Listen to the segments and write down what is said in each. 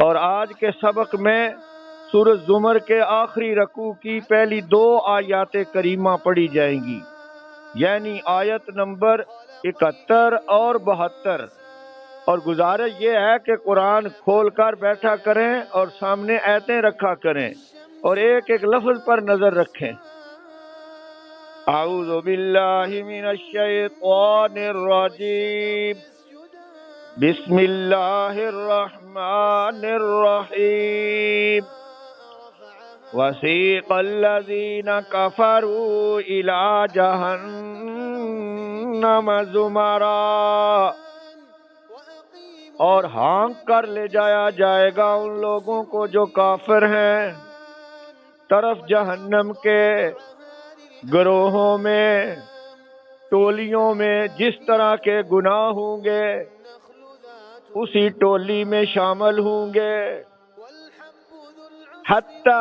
اور آج کے سبق میں سورۃ زمر کے آخری رکوع کی پہلی 2 آیات کریمہ پڑھی جائیں گی، یعنی آیت نمبر 71 اور 72۔ اور گزارش یہ ہے کہ قرآن کھول کر بیٹھا کریں اور سامنے آیتیں رکھا کریں اور ایک ایک لفظ پر نظر رکھیں۔ اعوذ باللہ من الشیطان الرجیم، بسم اللہ الرحمن الرحیم۔ وسیق الذین کفروا الی جہنم زمرا، اور ہانک کر لے جایا جائے گا ان لوگوں کو جو کافر ہیں طرف جہنم کے گروہوں میں، ٹولیوں میں، جس طرح کے گناہ ہوں گے اسی ٹولی میں شامل ہوں گے۔ حتی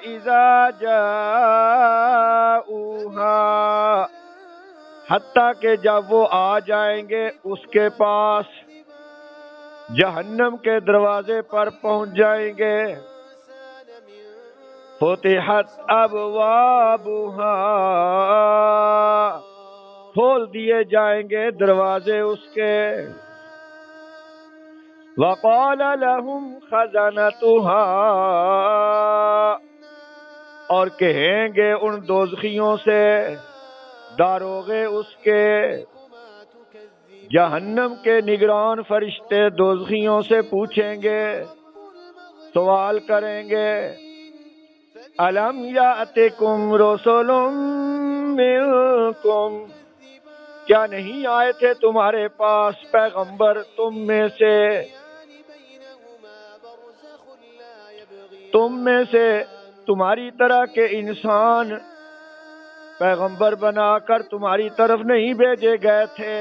اذا جاؤہا، حتیٰ کہ جب وہ آ جائیں گے اس کے پاس، جہنم کے دروازے پر پہنچ جائیں گے۔ فتحت ابوابها، کھول دیے جائیں گے دروازے اس کے۔ وقال لهم خزنتها، اور کہیں گے ان دوزخیوں سے داروغے اس کے، جہنم کے نگران فرشتے دوزخیوں سے پوچھیں گے، سوال کریں گے، الم یاتکم رسل منکم، کیا نہیں آئے تھے تمہارے پاس پیغمبر تم میں سے، تمہاری طرح کے انسان پیغمبر بنا کر تمہاری طرف نہیں بھیجے گئے تھے؟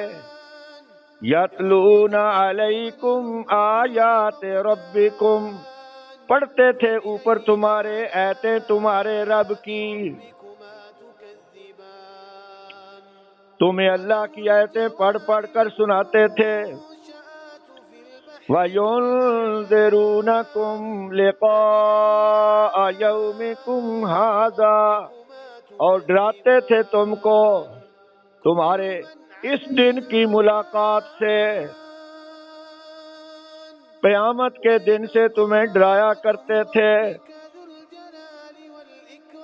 یتلون علیکم آیات ربکم، پڑھتے تھے اوپر تمہارے آیتیں تمہارے رب کی، تمہیں اللہ کی آیتیں پڑھ پڑھ کر سناتے تھے۔ وَيُنذِرُونَكُمْ لِقَاءَ يَوْمِكُمْ هَذَا، اور ڈراتے تھے تم کو تمہارے اس دن کی ملاقات سے، قیامت کے دن سے تمہیں ڈرایا کرتے تھے۔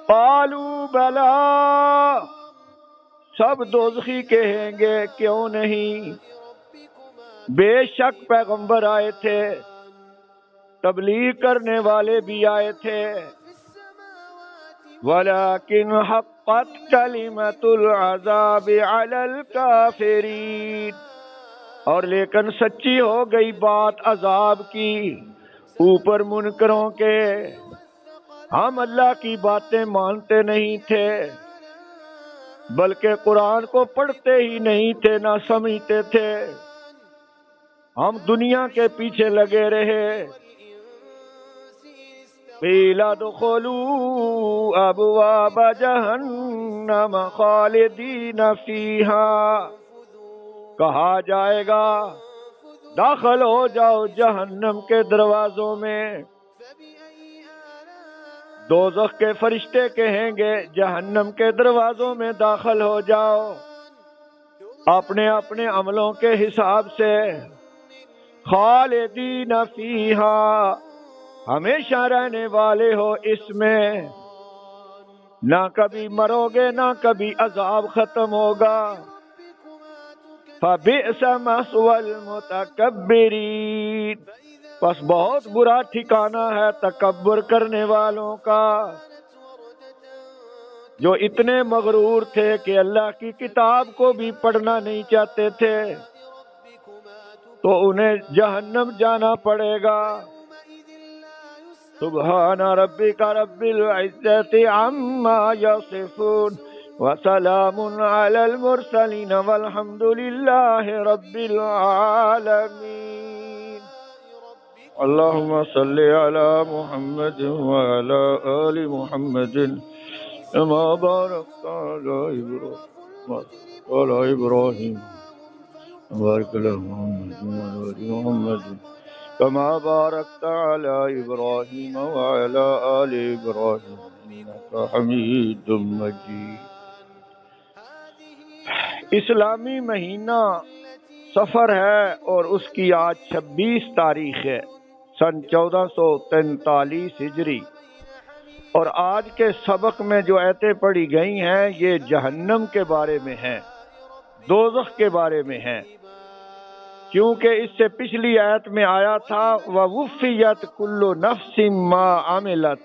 قالوا بلا، سب دوزخی کہیں گے کیوں نہیں، بے شک پیغمبر آئے تھے، تبلیغ کرنے والے بھی آئے تھے، ولیکن حقت کلمۃ العذاب علی الکافرین، اور لیکن سچی ہو گئی بات عذاب کی اوپر منکروں کے، ہم اللہ کی باتیں مانتے نہیں تھے، بلکہ قرآن کو پڑھتے ہی نہیں تھے، نہ سمجھتے تھے، ہم دنیا کے پیچھے لگے رہے۔ قیل ادخلوا ابواب جہنم خالدین فیہا، کہا جائے گا داخل ہو جاؤ جہنم کے دروازوں میں۔ دوزخ کے فرشتے کہیں گے جہنم کے دروازوں میں داخل ہو جاؤ، اپنے اپنے عملوں کے حساب سے۔ خالدین فیہا، ہمیشہ رہنے والے ہو اس میں، نہ کبھی مرو گے نہ کبھی عذاب ختم ہوگا۔ فبئس مثوى المتکبرین، پس بہت برا ٹھکانہ ہے تکبر کرنے والوں کا، جو اتنے مغرور تھے کہ اللہ کی کتاب کو بھی پڑھنا نہیں چاہتے تھے، تو انہیں جہنم جانا پڑے گا۔ سبحان ربک رب العزت عما یصفون وسلام علی المرسلین والحمد للہ رب العالمین۔ اللہم صل علی محمد وعلی آل محمد كما باركت على إبراهيم وبارك على محمد وعلى آل محمد كما باركت على إبراهيم وعلى آل إبراهيم إنك حميد مجيد۔ اسلامی مہینہ سفر ہے اور اس کی آج 26 تاریخ ہے، سن 1443 ہجری، اور آج کے سبق میں جو آیتیں پڑھی گئی ہیں یہ جہنم کے بارے میں ہیں، دوزخ کے بارے میں ہیں، کیونکہ اس سے پچھلی آیت میں آیا تھا وَوُفِّيَتْ كُلُّ نَفْسٍ مَّا عَمِلَتْ،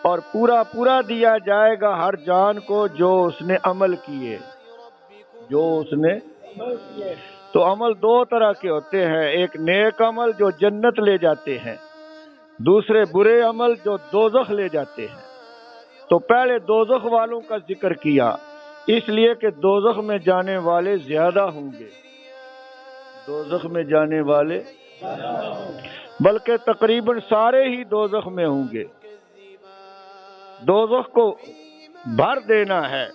اور پورا پورا دیا جائے گا ہر جان کو جو اس نے عمل کیے، جو اس نے۔ تو عمل دو طرح کے ہوتے ہیں، ایک نیک عمل جو جنت لے جاتے ہیں، دوسرے برے عمل جو دوزخ لے جاتے ہیں۔ تو پہلے دوزخ والوں کا ذکر کیا، اس لیے کہ دوزخ میں جانے والے زیادہ ہوں گے، دوزخ میں جانے والے بلکہ تقریباً سارے ہی دوزخ میں ہوں گے۔ دوزخ کو بھر دینا ہے،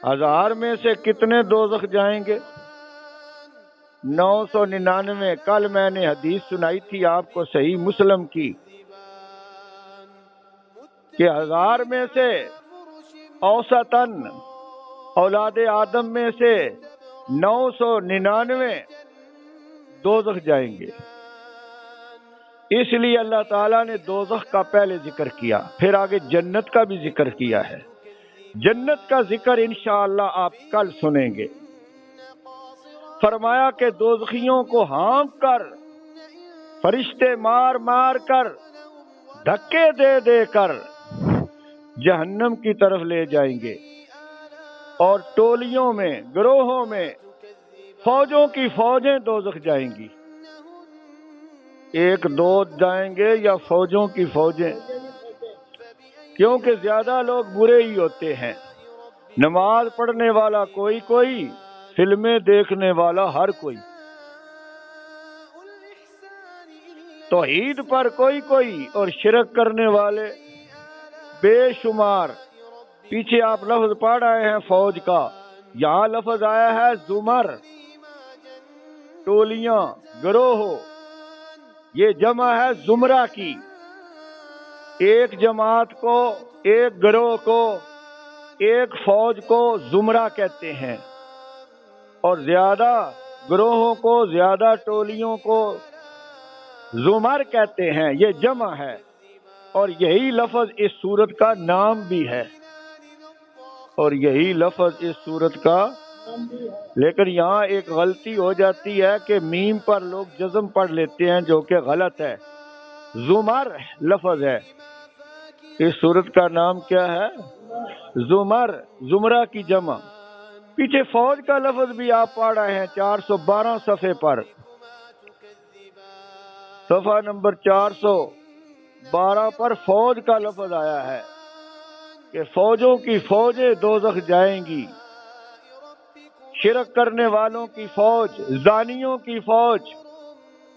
1000 میں سے کتنے دوزخ جائیں گے؟ 999۔ کل میں نے حدیث سنائی تھی آپ کو صحیح مسلم کی کہ 1000 میں سے اوسطاً اولاد آدم میں سے 999 دوزخ جائیں گے۔ اس لیے اللہ تعالیٰ نے دوزخ کا پہلے ذکر کیا، پھر آگے جنت کا بھی ذکر کیا ہے۔ جنت کا ذکر انشاءاللہ آپ کل سنیں گے۔ فرمایا کہ دوزخیوں کو ہانک کر، فرشتے مار مار کر، دھکے دے دے کر جہنم کی طرف لے جائیں گے، اور ٹولیوں میں، گروہوں میں فوجوں کی فوجیں دوزخ جائیں گی۔ ایک دو جائیں گے یا فوجوں کی فوجیں؟ کیونکہ زیادہ لوگ برے ہی ہوتے ہیں، نماز پڑھنے والا کوئی کوئی، فلمیں دیکھنے والا ہر کوئی، توحید پر کوئی کوئی، اور شرک کرنے والے بے شمار۔ پیچھے آپ لفظ پڑھ رہے ہیں فوج کا، یہاں لفظ آیا ہے زمر، ٹولیاں، گروہ، یہ جمع ہے زمرہ کی۔ ایک جماعت کو، ایک گروہ کو، ایک فوج کو زمرہ کہتے ہیں، اور زیادہ گروہوں کو، زیادہ ٹولیوں کو زمر کہتے ہیں، یہ جمع ہے، اور یہی لفظ اس سورت کا نام بھی ہے، اور یہی لفظ اس سورت کا۔ لیکن یہاں ایک غلطی ہو جاتی ہے کہ میم پر لوگ جزم پڑھ لیتے ہیں، جو کہ غلط ہے۔ زمر لفظ ہے، اس سورت کا نام کیا ہے؟ زمر، زمرہ کی جمع۔ پیچھے فوج کا لفظ بھی آپ پڑھ رہے ہیں 412 صفحے پر، صفحہ نمبر 412 پر فوج کا لفظ آیا ہے کہ فوجوں کی فوجیں دوزخ جائیں گی، شرک کرنے والوں کی فوج، زانیوں کی فوج،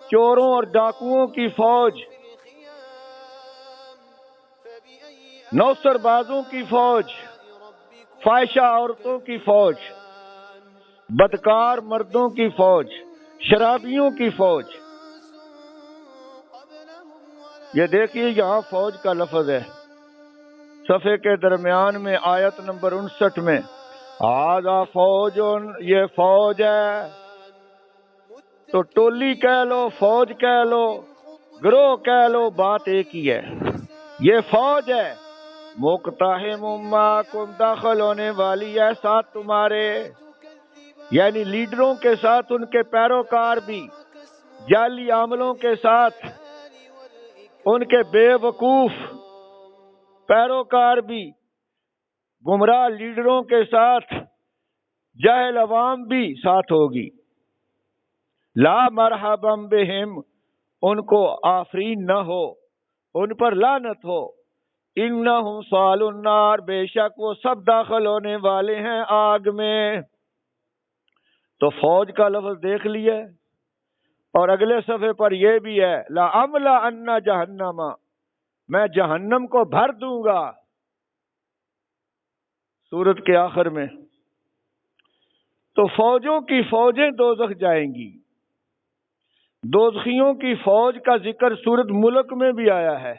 چوروں اور ڈاکوؤں کی فوج، نوسر بازوں کی فوج، فاحشہ عورتوں کی فوج، بدکار مردوں کی فوج، شرابیوں کی فوج۔ یہ دیکھیے یہاں فوج کا لفظ ہے، صفحے کے درمیان میں آیت نمبر 59 میں، آدھا فوج، یہ فوج ہے، تو ٹولی کہہ لو، فوج کہہ لو، گروہ کہہ لو، بات ایک ہی ہے، یہ فوج ہے۔ مقتحم معکم، داخل ہونے والی ہے ساتھ تمہارے، یعنی لیڈروں کے ساتھ ان کے پیروکار بھی، جعلی عاملوں کے ساتھ ان کے بے وقوف پیروکار بھی، گمراہ لیڈروں کے ساتھ جاہل عوام بھی ساتھ ہوگی۔ لا مرحبا بہم، ان کو آفرین نہ ہو، ان پر لعنت ہو۔ انہم صالو النار، بے شک وہ سب داخل ہونے والے ہیں آگ میں۔ تو فوج کا لفظ دیکھ لیا، اور اگلے صفحے پر یہ بھی ہے، لَأَمْلَأَنَّ جَهَنَّمَ، میں جہنم کو بھر دوں گا، سورت کے آخر میں۔ تو فوجوں کی فوجیں دوزخ جائیں گی، دوزخیوں کی فوج کا ذکر سورۃ ملک میں بھی آیا ہے،